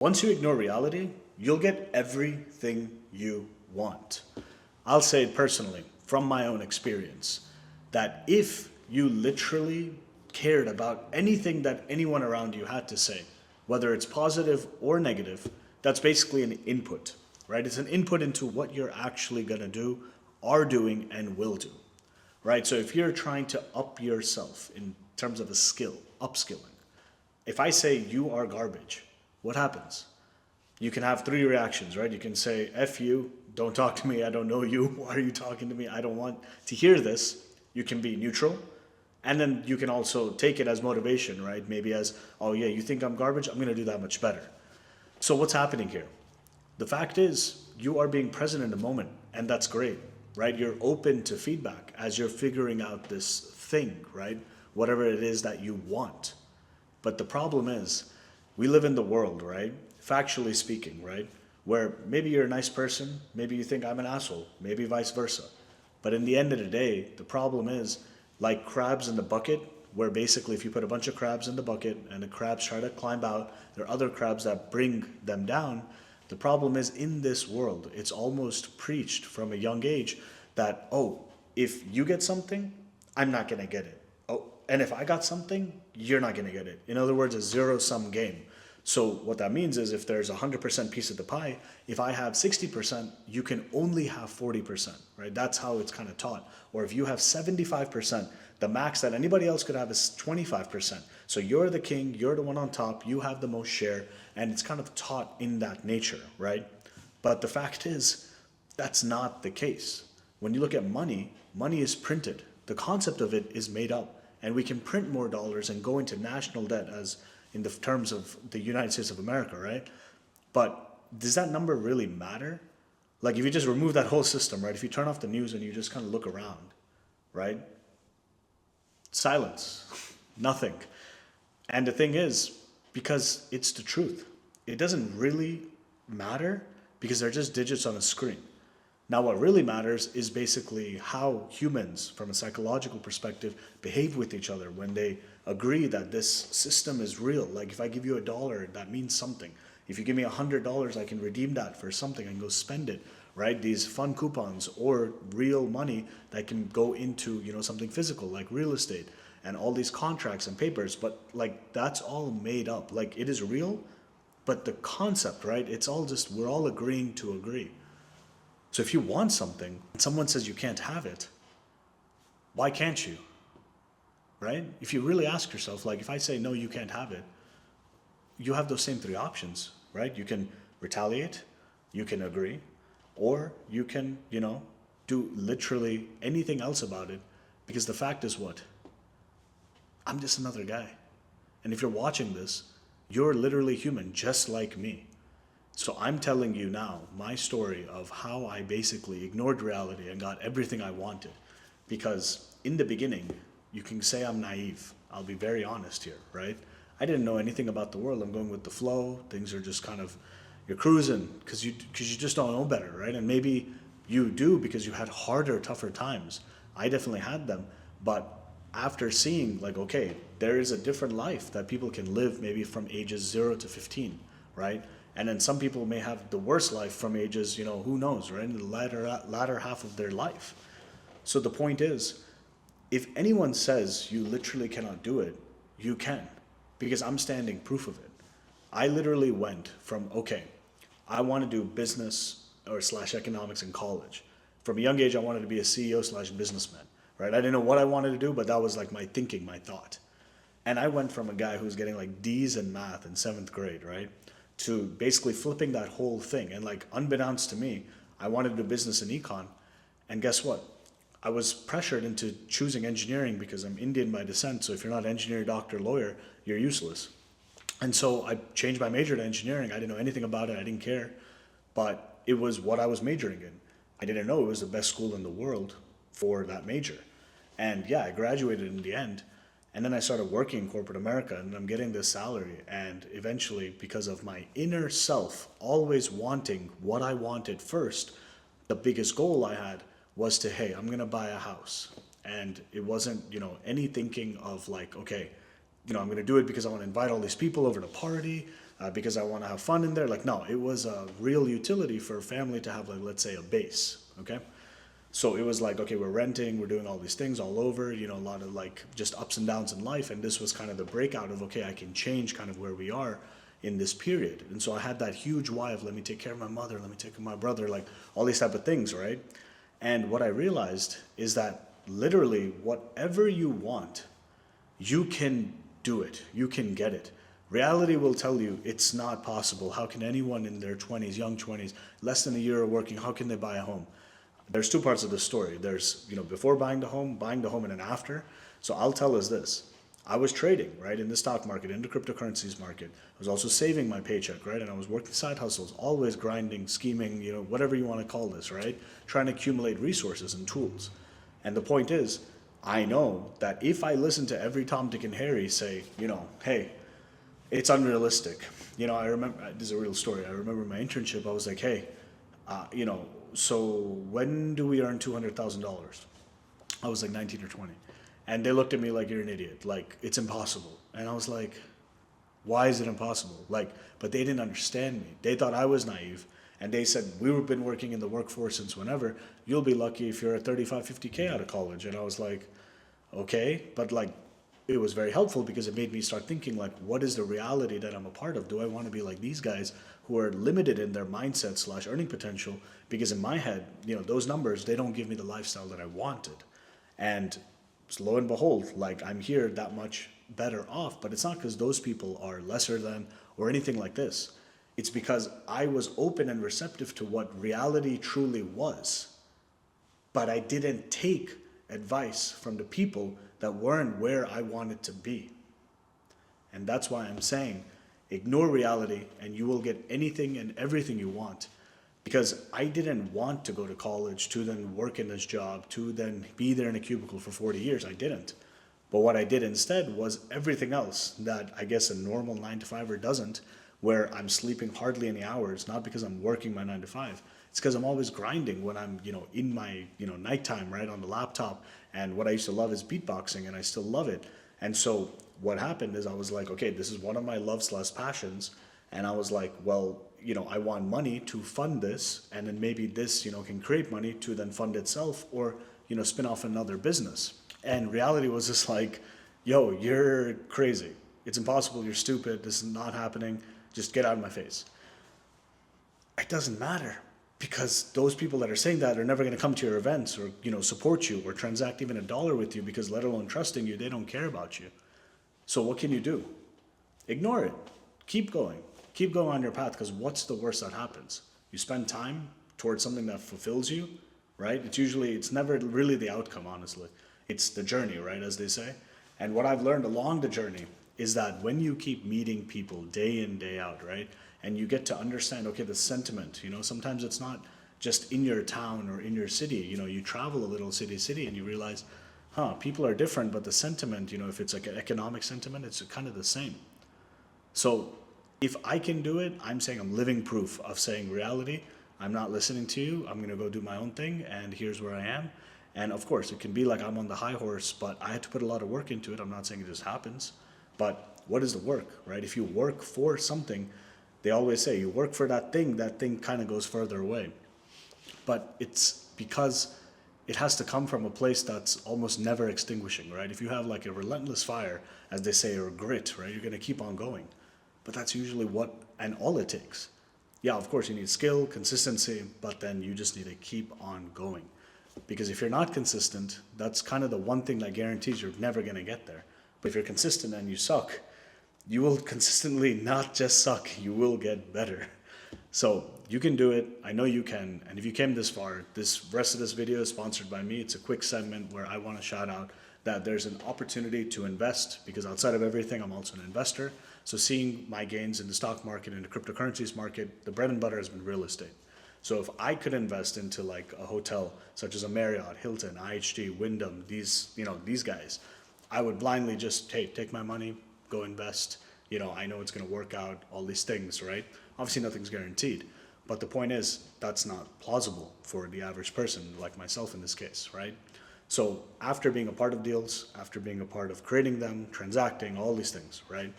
Once you ignore reality, you'll get everything you want. I'll say it personally, from my own experience, that if you literally cared about anything that anyone around you had to say, whether it's positive or negative, that's basically an input, right? It's an input into what you're actually gonna do, are doing, and will do, right? So if you're trying to up yourself in terms of a skill, upskilling, if I say you are garbage, what happens? You can have three reactions, right? You can say, F you, don't talk to me, I don't know you, why are you talking to me? I don't want to hear this. You can be neutral. And then you can also take it as motivation, right? Maybe as, oh yeah, you think I'm garbage? I'm gonna do that much better. So what's happening here? The fact is, you are being present in the moment, and that's great, right? You're open to feedback as you're figuring out this thing, right? Whatever it is that you want. But the problem is, we live in the world, right? Factually speaking, right? Where maybe you're a nice person, maybe you think I'm an asshole, maybe vice versa. But in the end of the day, the problem is like crabs in the bucket, where basically if you put a bunch of crabs in the bucket and the crabs try to climb out, there are other crabs that bring them down. The problem is in this world, it's almost preached from a young age that, oh, if you get something, I'm not gonna get it. Oh, and if I got something, you're not gonna get it. In other words, a zero-sum game. So what that means is if there's a 100% piece of the pie, if I have 60%, you can only have 40%, right? That's how it's kind of taught. Or if you have 75%, the max that anybody else could have is 25%. So you're the king, you're the one on top, you have the most share, and it's kind of taught in that nature, right? But the fact is, that's not the case. When you look at money, money is printed. The concept of it is made up, and we can print more dollars and go into national debt as in the terms of the United States of America, right? But does that number really matter? Like if you just remove that whole system, right? If you turn off the news and you just kind of look around, right? Silence, nothing. And the thing is, because it's the truth, it doesn't really matter because they're just digits on a screen. Now, what really matters is basically how humans, from a psychological perspective, behave with each other when they agree that this system is real. Like if I give you $1, that means something. If you give me $100, I can redeem that for something and go spend it, right? These fun coupons or real money that can go into, something physical like real estate and all these contracts and papers. But like that's all made up. Like it is real, but the concept, right? It's all just, we're all agreeing to agree. So if you want something and someone says you can't have it, why can't you? Right? If you really ask yourself, like if I say no, you can't have it, you have those same three options, right? You can retaliate, you can agree, or you can, do literally anything else about it. Because the fact is what? I'm just another guy. And if you're watching this, you're literally human, just like me. So I'm telling you now my story of how I basically ignored reality and got everything I wanted. Because in the beginning, you can say I'm naive. I'll be very honest here, right? I didn't know anything about the world. I'm going with the flow. Things are just kind of, you're cruising because you just don't know better, right? And maybe you do because you had harder, tougher times. I definitely had them. But after seeing like, okay, there is a different life that people can live maybe from ages 0 to 15, right? And then some people may have the worst life from ages, who knows, right? In the latter half of their life. So the point is, if anyone says you literally cannot do it, you can, because I'm standing proof of it. I literally went from, okay, I want to do business or slash economics in college. From a young age, I wanted to be a CEO slash businessman, right? I didn't know what I wanted to do, but that was like my thinking, my thought. And I went from a guy who was getting like D's in math in 7th grade, right? To basically flipping that whole thing. And like unbeknownst to me, I wanted to do business in econ. And guess what? I was pressured into choosing engineering because I'm Indian by descent. So if you're not engineer, doctor, lawyer, you're useless. And so I changed my major to engineering. I didn't know anything about it. I didn't care. But it was what I was majoring in. I didn't know it was the best school in the world for that major. And yeah, I graduated in the end. And then I started working in corporate America and I'm getting this salary. And eventually, because of my inner self always wanting what I wanted first, the biggest goal I had was to, hey, I'm going to buy a house. And it wasn't, any thinking of like, okay, I'm going to do it because I want to invite all these people over to party. because I want to have fun in there. Like, no, it was a real utility for a family to have, like, let's say a base, okay? So it was like, okay, we're renting, we're doing all these things all over, a lot of like just ups and downs in life. And this was kind of the breakout of, okay, I can change kind of where we are in this period. And so I had that huge why of, let me take care of my mother, let me take care of my brother, like all these type of things, right? And what I realized is that literally whatever you want, you can do it, you can get it. Reality will tell you it's not possible. How can anyone in their 20s, young 20s, less than a year of working, how can they buy a home? There's two parts of the story. There's, before buying the home, and then after. So I'll tell us this. I was trading, right, in the stock market, in the cryptocurrencies market. I was also saving my paycheck, right? And I was working side hustles, always grinding, scheming, whatever you want to call this, right? Trying to accumulate resources and tools. And the point is, I know that if I listen to every Tom, Dick, and Harry say, hey, it's unrealistic. I remember, this is a real story. I remember my internship, I was like, hey, so when do we earn $200,000? I was like 19 or 20. And they looked at me like, you're an idiot. Like, it's impossible. And I was like, why is it impossible? Like, but they didn't understand me. They thought I was naive. And they said, we've been working in the workforce since whenever. You'll be lucky if you're at 35, 50K out of college. And I was like, okay. But like, it was very helpful because it made me start thinking, like, what is the reality that I'm a part of? Do I want to be like these guys who are limited in their mindset / earning potential? Because in my head, those numbers, they don't give me the lifestyle that I wanted. And lo and behold, like, I'm here that much better off. But it's not because those people are lesser than or anything like this. It's because I was open and receptive to what reality truly was. But I didn't take advice from the people that weren't where I wanted to be. And that's why I'm saying, ignore reality and you will get anything and everything you want. Because I didn't want to go to college to then work in this job, to then be there in a cubicle for 40 years. I didn't. But what I did instead was everything else that I guess a normal 9-to-5er doesn't, where I'm sleeping hardly any hours, not because I'm working my 9 to 5. It's because I'm always grinding when I'm, in my, nighttime, right, on the laptop. And what I used to love is beatboxing, and I still love it. And so what happened is I was like, okay, this is one of my loves / passions. And I was like, well, I want money to fund this, and then maybe this, can create money to then fund itself or, spin off another business. And reality was just like, yo, you're crazy. It's impossible. You're stupid. This is not happening. Just get out of my face. It doesn't matter. Because those people that are saying that are never going to come to your events or, support you or transact even $1 with you, because let alone trusting you, they don't care about you. So what can you do? Ignore it. Keep going. Keep going on your path, because what's the worst that happens? You spend time towards something that fulfills you, right? It's never really the outcome, honestly. It's the journey, right, as they say. And what I've learned along the journey is that when you keep meeting people day in, day out, right? And you get to understand, okay, the sentiment, sometimes it's not just in your town or in your city, you travel a little city and you realize, people are different, but the sentiment, if it's like an economic sentiment, it's kind of the same. So if I can do it, I'm saying I'm living proof of saying reality. I'm not listening to you. I'm going to go do my own thing. And here's where I am. And of course, it can be like I'm on the high horse, but I had to put a lot of work into it. I'm not saying it just happens. But what is the work, right? If you work for something, they always say you work for that thing kind of goes further away. But it's because it has to come from a place that's almost never extinguishing, right? If you have like a relentless fire, as they say, or grit, right, you're going to keep on going. But that's usually what and all it takes. Yeah, of course, you need skill, consistency, but then you just need to keep on going. Because if you're not consistent, that's kind of the one thing that guarantees you're never going to get there. But if you're consistent and you suck, you will consistently not just suck, you will get better. So you can do it. I know you can. And if you came this far, this rest of this video is sponsored by me. It's a quick segment where I want to shout out that there's an opportunity to invest, because outside of everything, I'm also an investor. So seeing my gains in the stock market and the cryptocurrencies market, the bread and butter has been real estate. So if I could invest into like a hotel such as a Marriott, Hilton, IHG, Wyndham, these guys, I would blindly just, hey, take my money, go invest. I know it's going to work out, all these things, right? Obviously nothing's guaranteed. But the point is, that's not plausible for the average person like myself in this case, right? So after being a part of deals, after being a part of creating them, transacting, all these things, right?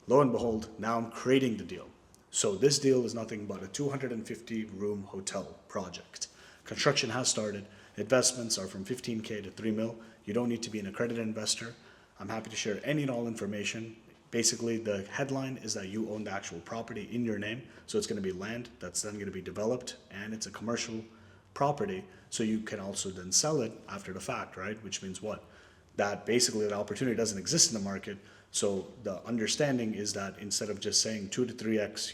Lo and behold, now I'm creating the deal. So this deal is nothing but a 250 room hotel project. Construction has started. Investments are from 15K to 3 mil. You don't need to be an accredited investor. I'm happy to share any and all information. Basically, the headline is that you own the actual property in your name. So it's going to be land that's then going to be developed, and it's a commercial property. So you can also then sell it after the fact, right? Which means what? That basically the opportunity doesn't exist in the market. So the understanding is that instead of just saying 2 to 3x,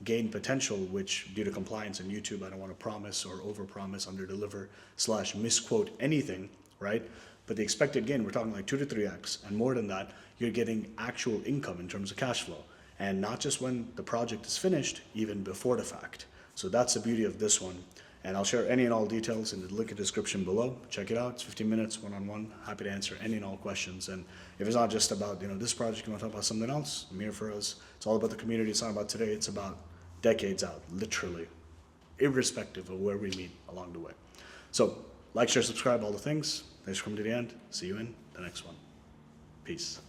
gain potential, which due to compliance and YouTube, I don't want to promise or overpromise, underdeliver / misquote anything, right? But the expected gain, we're talking like 2 to 3x, and more than that, you're getting actual income in terms of cash flow, and not just when the project is finished, even before the fact. So that's the beauty of this one. And I'll share any and all details in the link in the description below. Check it out. It's 15 minutes, one-on-one. Happy to answer any and all questions. And if it's not just about this project, you want to talk about something else, I'm here for us. It's all about the community. It's not about today. It's about decades out, literally, irrespective of where we meet along the way. So like, share, subscribe, all the things. Thanks for coming to the end. See you in the next one. Peace.